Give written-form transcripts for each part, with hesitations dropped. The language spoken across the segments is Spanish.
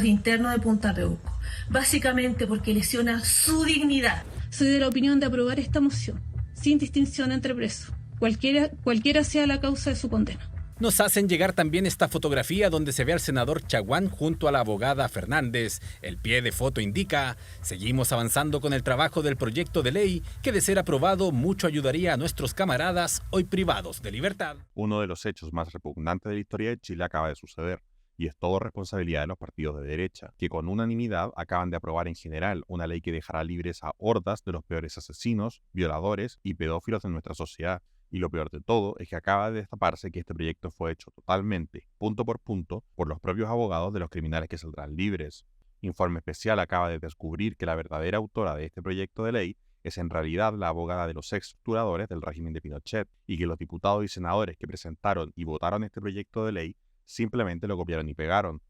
internos de Punta Peuco, básicamente porque lesiona su dignidad. Soy de la opinión de aprobar esta moción, sin distinción entre presos, cualquiera sea la causa de su condena. Nos hacen llegar también esta fotografía donde se ve al senador Chaguán junto a la abogada Fernández. El pie de foto indica: seguimos avanzando con el trabajo del proyecto de ley que, de ser aprobado, mucho ayudaría a nuestros camaradas hoy privados de libertad. Uno de los hechos más repugnantes de la historia de Chile acaba de suceder, y es todo responsabilidad de los partidos de derecha, que con unanimidad acaban de aprobar en general una ley que dejará libres a hordas de los peores asesinos, violadores y pedófilos de nuestra sociedad. Y lo peor de todo es que acaba de destaparse que este proyecto fue hecho totalmente, punto por punto, por los propios abogados de los criminales que saldrán libres. Informe Especial acaba de descubrir que la verdadera autora de este proyecto de ley es en realidad la abogada de los ex torturadores del régimen de Pinochet, y que los diputados y senadores que presentaron y votaron este proyecto de ley simplemente lo copiaron y pegaron.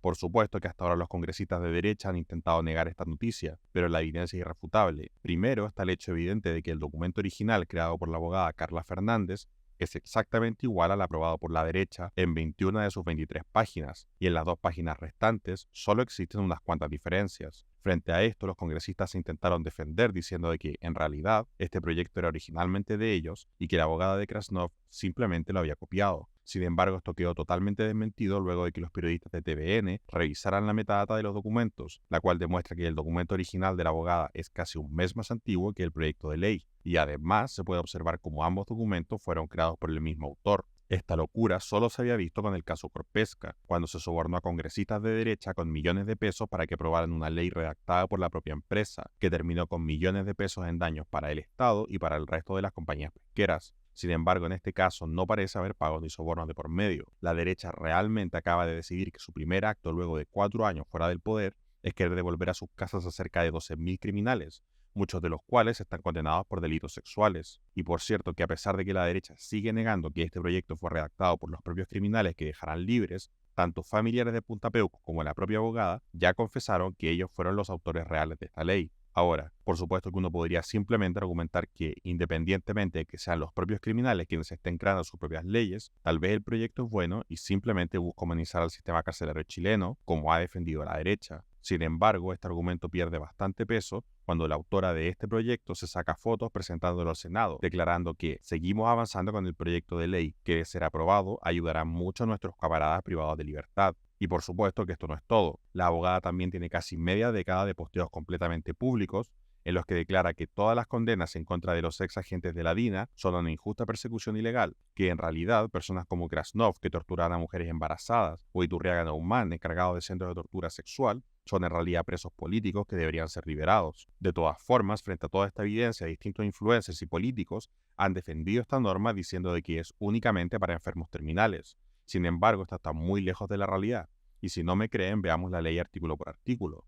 Por supuesto que hasta ahora los congresistas de derecha han intentado negar esta noticia, pero la evidencia es irrefutable. Primero está el hecho evidente de que el documento original creado por la abogada Carla Fernández es exactamente igual al aprobado por la derecha en 21 de sus 23 páginas, y en las 2 páginas restantes solo existen unas cuantas diferencias. Frente a esto, los congresistas se intentaron defender diciendo de que, en realidad, este proyecto era originalmente de ellos y que la abogada de Krasnov simplemente lo había copiado. Sin embargo, esto quedó totalmente desmentido luego de que los periodistas de TVN revisaran la metadata de los documentos, la cual demuestra que el documento original de la abogada es casi un mes más antiguo que el proyecto de ley, y además se puede observar cómo ambos documentos fueron creados por el mismo autor. Esta locura solo se había visto con el caso Corpesca, cuando se sobornó a congresistas de derecha con millones de pesos para que aprobaran una ley redactada por la propia empresa, que terminó con millones de pesos en daños para el Estado y para el resto de las compañías pesqueras. Sin embargo, en este caso no parece haber pagos ni sobornos de por medio. La derecha realmente acaba de decidir que su primer acto luego de 4 años fuera del poder es querer devolver a sus casas a cerca de 12.000 criminales, muchos de los cuales están condenados por delitos sexuales. Y por cierto que a pesar de que la derecha sigue negando que este proyecto fue redactado por los propios criminales que dejarán libres, tanto familiares de Punta Peuco como la propia abogada ya confesaron que ellos fueron los autores reales de esta ley. Ahora, por supuesto que uno podría simplemente argumentar que, independientemente de que sean los propios criminales quienes estén creando sus propias leyes, tal vez el proyecto es bueno y simplemente busca humanizar al sistema carcelario chileno, como ha defendido la derecha. Sin embargo, este argumento pierde bastante peso cuando la autora de este proyecto se saca fotos presentándolo al Senado, declarando que seguimos avanzando con el proyecto de ley que, de ser aprobado, ayudará mucho a nuestros camaradas privados de libertad. Y por supuesto que esto no es todo. La abogada también tiene casi media década de posteos completamente públicos en los que declara que todas las condenas en contra de los ex agentes de la DINA son una injusta persecución ilegal, que en realidad personas como Krasnov, que torturaban a mujeres embarazadas, o Iturriaga Naumán, encargado de centros de tortura sexual, son en realidad presos políticos que deberían ser liberados. De todas formas, frente a toda esta evidencia, distintos influencers y políticos han defendido esta norma diciendo de que es únicamente para enfermos terminales. Sin embargo, esta está muy lejos de la realidad, y si no me creen, veamos la ley artículo por artículo.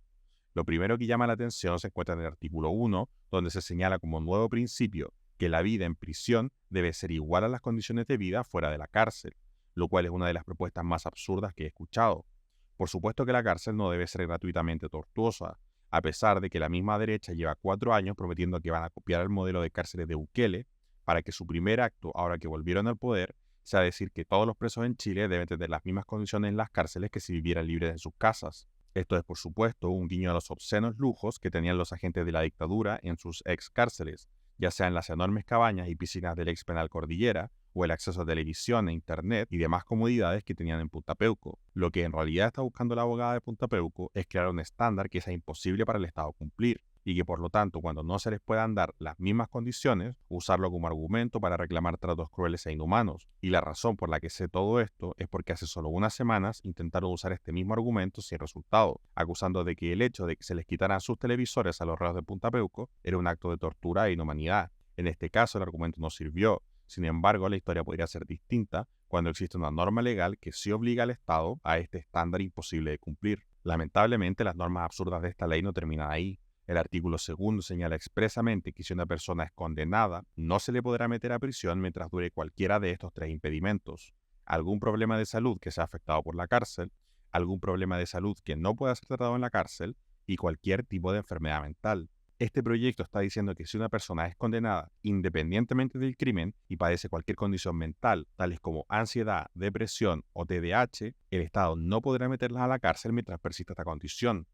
Lo primero que llama la atención se encuentra en el artículo 1, donde se señala como nuevo principio que la vida en prisión debe ser igual a las condiciones de vida fuera de la cárcel, lo cual es una de las propuestas más absurdas que he escuchado. Por supuesto que la cárcel no debe ser gratuitamente tortuosa, a pesar de que la misma derecha lleva 4 años prometiendo que van a copiar el modelo de cárceles de Bukele para que su primer acto, ahora que volvieron al poder, sea decir que todos los presos en Chile deben tener las mismas condiciones en las cárceles que si vivieran libres en sus casas. Esto es, por supuesto, un guiño a los obscenos lujos que tenían los agentes de la dictadura en sus ex cárceles, ya sean las enormes cabañas y piscinas del ex penal Cordillera, o el acceso a televisión e internet y demás comodidades que tenían en Punta Peuco. Lo que en realidad está buscando la abogada de Punta Peuco es crear un estándar que sea imposible para el Estado cumplir, y que por lo tanto, cuando no se les puedan dar las mismas condiciones, usarlo como argumento para reclamar tratos crueles e inhumanos. Y la razón por la que sé todo esto es porque hace solo unas semanas intentaron usar este mismo argumento sin resultado, acusando de que el hecho de que se les quitaran sus televisores a los reos de Punta Peuco era un acto de tortura e inhumanidad. En este caso el argumento no sirvió. Sin embargo, la historia podría ser distinta cuando existe una norma legal que sí obliga al Estado a este estándar imposible de cumplir. Lamentablemente, las normas absurdas de esta ley no terminan ahí. El artículo 2 señala expresamente que si una persona es condenada, no se le podrá meter a prisión mientras dure cualquiera de estos 3 impedimentos: algún problema de salud que sea afectado por la cárcel, algún problema de salud que no pueda ser tratado en la cárcel y cualquier tipo de enfermedad mental. Este proyecto está diciendo que si una persona es condenada independientemente del crimen y padece cualquier condición mental, tales como ansiedad, depresión o TDAH, el Estado no podrá meterlas a la cárcel mientras persista esta condición.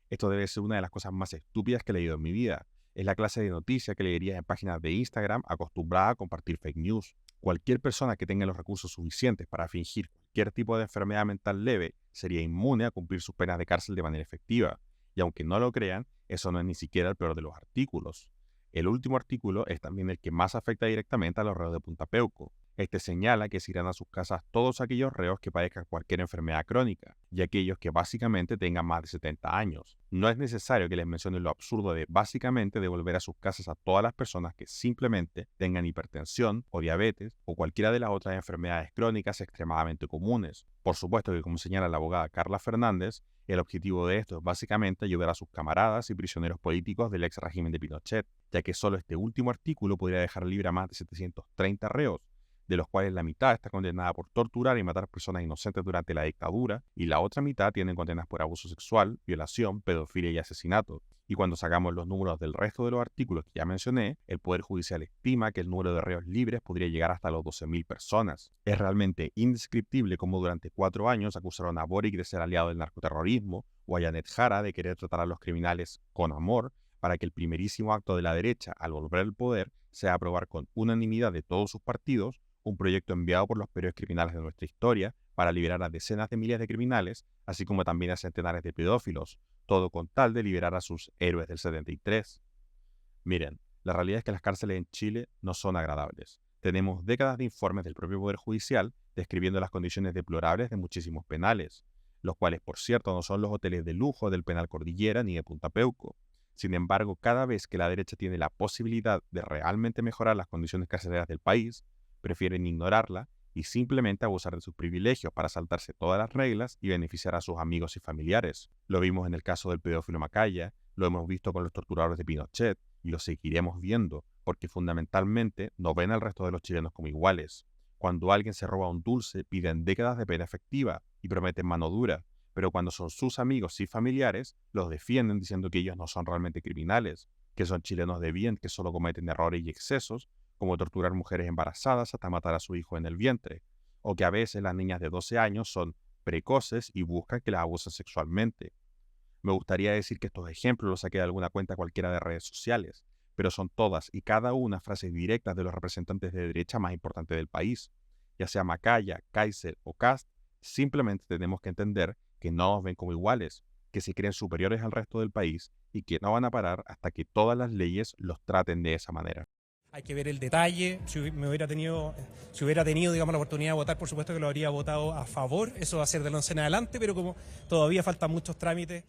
Esto debe ser una de las cosas más estúpidas que he leído en mi vida. Es la clase de noticia que leerías en páginas de Instagram acostumbrada a compartir fake news. Cualquier persona que tenga los recursos suficientes para fingir cualquier tipo de enfermedad mental leve sería inmune a cumplir sus penas de cárcel de manera efectiva. Y aunque no lo crean, eso no es ni siquiera el peor de los artículos. El último artículo es también el que más afecta directamente a los reos de Punta Peuco. Este señala que se irán a sus casas todos aquellos reos que padezcan cualquier enfermedad crónica, y aquellos que básicamente tengan más de 70 años. No es necesario que les mencione lo absurdo de básicamente devolver a sus casas a todas las personas que simplemente tengan hipertensión o diabetes o cualquiera de las otras enfermedades crónicas extremadamente comunes. Por supuesto que, como señala la abogada Carla Fernández, el objetivo de esto es básicamente ayudar a sus camaradas y prisioneros políticos del ex régimen de Pinochet, ya que solo este último artículo podría dejar libre a más de 730 reos, de los cuales la mitad está condenada por torturar y matar personas inocentes durante la dictadura, y la otra mitad tienen condenas por abuso sexual, violación, pedofilia y asesinato. Y cuando sacamos los números del resto de los artículos que ya mencioné, el Poder Judicial estima que el número de reos libres podría llegar hasta los 12.000 personas. Es realmente indescriptible cómo durante 4 años acusaron a Boric de ser aliado del narcoterrorismo, o a Janet Jara de querer tratar a los criminales con amor, para que el primerísimo acto de la derecha al volver al poder sea aprobar con unanimidad de todos sus partidos un proyecto enviado por los peores criminales de nuestra historia para liberar a decenas de miles de criminales, así como también a centenares de pedófilos, todo con tal de liberar a sus héroes del 73. Miren, la realidad es que las cárceles en Chile no son agradables. Tenemos décadas de informes del propio Poder Judicial describiendo las condiciones deplorables de muchísimos penales, los cuales, por cierto, no son los hoteles de lujo del Penal Cordillera ni de Punta Peuco. Sin embargo, cada vez que la derecha tiene la posibilidad de realmente mejorar las condiciones carceleras del país, prefieren ignorarla y simplemente abusar de sus privilegios para saltarse todas las reglas y beneficiar a sus amigos y familiares. Lo vimos en el caso del pedófilo Macaya, lo hemos visto con los torturadores de Pinochet y lo seguiremos viendo porque fundamentalmente no ven al resto de los chilenos como iguales. Cuando alguien se roba un dulce, piden décadas de pena efectiva y prometen mano dura, pero cuando son sus amigos y familiares, los defienden diciendo que ellos no son realmente criminales, que son chilenos de bien que solo cometen errores y excesos, como torturar mujeres embarazadas hasta matar a su hijo en el vientre, o que a veces las niñas de 12 años son precoces y buscan que las abusen sexualmente. Me gustaría decir que estos ejemplos los saqué de alguna cuenta cualquiera de redes sociales, pero son todas y cada una frases directas de los representantes de derecha más importantes del país. Ya sea Macaya, Kaiser o Kast, simplemente tenemos que entender que no nos ven como iguales, que se creen superiores al resto del país y que no van a parar hasta que todas las leyes los traten de esa manera. Hay que ver el detalle. Si hubiera tenido, digamos, la oportunidad de votar, por supuesto que lo habría votado a favor. Eso va a ser del 11 en adelante, pero como todavía faltan muchos trámites.